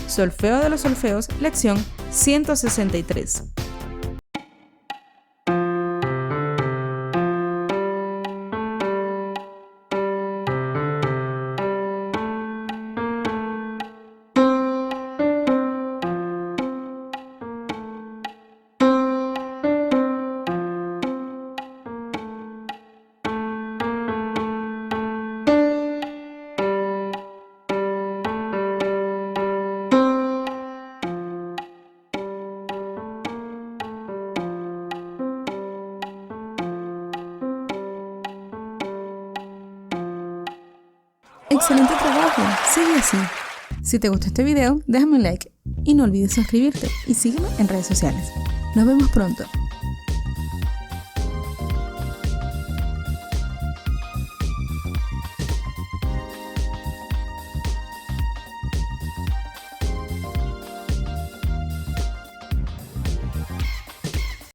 Solfeo de los Solfeos, lección 163. ¡Excelente trabajo! Sigue así. Si te gustó este video, déjame un like y no olvides suscribirte y sígueme en redes sociales. Nos vemos pronto.